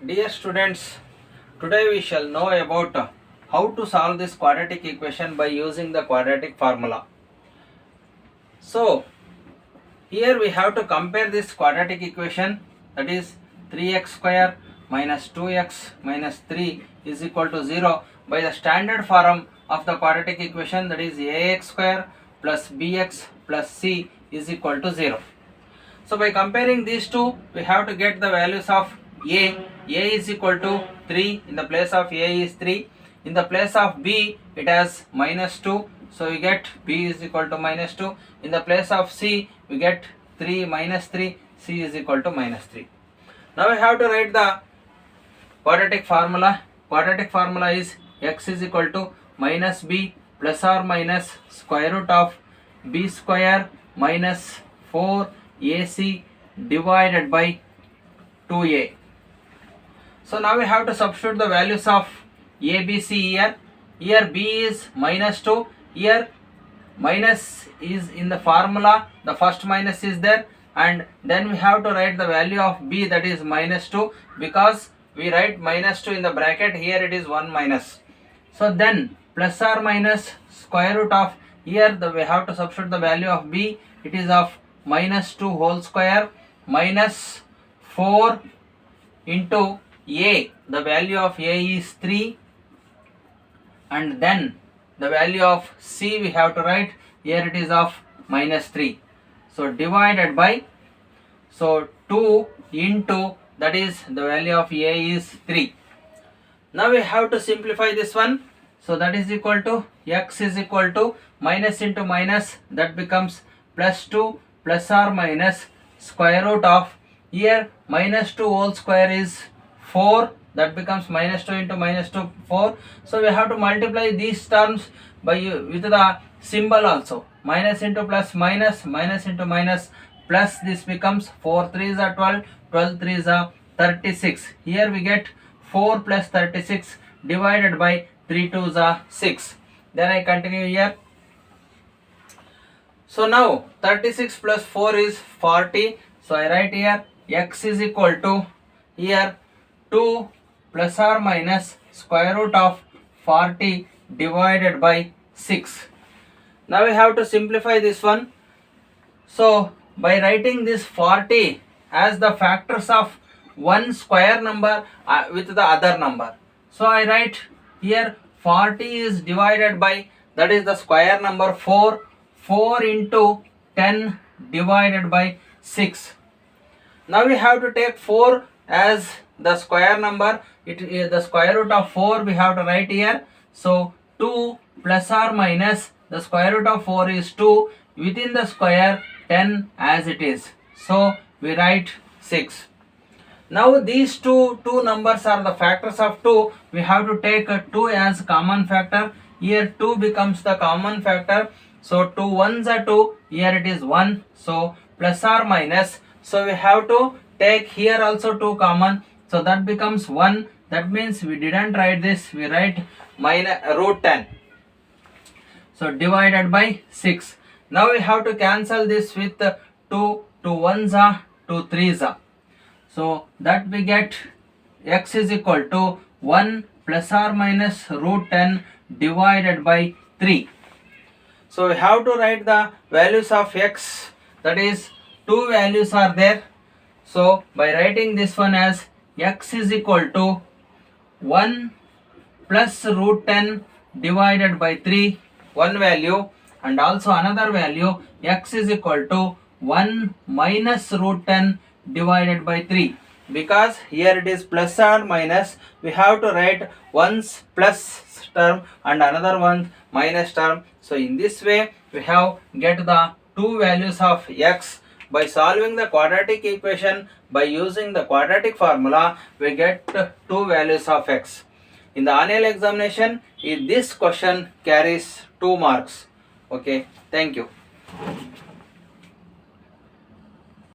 Dear students, today we shall know about how to solve this quadratic equation by using the quadratic formula. So, here we have to compare this quadratic equation, that is 3x square minus 2x minus 3 is equal to 0 by the standard form of the quadratic equation, that is ax square plus bx plus c is equal to 0. So by comparing these two, we have to get the values of a is equal to 3, in the place of a is 3, in the place of b it has minus 2, so we get b is equal to minus 2, in the place of c we get 3 minus 3, c is equal to minus 3. Now we have to write the quadratic formula. Quadratic formula is x is equal to minus b plus or minus square root of b square minus 4 AC divided by 2a. So now we have to substitute the values of a, b, c here. Here b is minus 2, here minus is in the formula, the first minus is there, and then we have to write the value of b, that is minus 2, because we write minus 2 in the bracket, here it is 1 minus. So then plus or minus square root of, here we have to substitute the value of b, it is of minus 2 whole square minus 4 into a, the value of a is 3, and then the value of c we have to write, here it is of minus 3. So divided by, so 2 into, that is the value of a is 3. Now we have to simplify this one. So that is equal to x is equal to minus into minus, that becomes plus 2 plus or minus square root of, here minus 2 whole square is 4, that becomes minus 2 into minus 2 4. So we have to multiply these terms by with the symbol also, minus into plus minus, minus into minus plus, this becomes 4 3s are 12, 12 3s are 36. Here we get 4 plus 36 divided by 3 2s are 6. Then I continue here. So now 36 plus 4 is 40. So I write here x is equal to, here 2 plus or minus square root of 40 divided by 6. Now we have to simplify this one. So by writing this 40 as the factors of one square number with the other number. So I write here 40 is divided by, that is the square number 4, 4 into 10 divided by 6. Now we have to take 4 as the square number, it is the square root of 4 we have to write here. So 2 plus or minus the square root of 4 is 2, within the square 10 as it is. So we write 6. Now these two numbers are the factors of 2. We have to take 2 as common factor. Here 2 becomes the common factor. So 2 ones are 2. Here it is 1. So plus or minus. So we have to take here also 2 common. So that becomes 1. That means we didn't write this. We write minus root 10. So divided by 6. Now we have to cancel this with 2. 2 ones are 2 3s are. So that we get x is equal to 1 plus or minus root 10 divided by 3. So we have to write the values of x, that is 2 values are there. So by writing this one as x is equal to 1 plus root 10 divided by 3, one value, and also another value x is equal to 1 minus root 10 divided by 3, because here it is plus or minus, we have to write one's plus term and another one minus term. So in this way we have get the two values of x. By solving the quadratic equation by using the quadratic formula, we get two values of x. In the annual examination, this question carries 2 marks. Okay, thank you.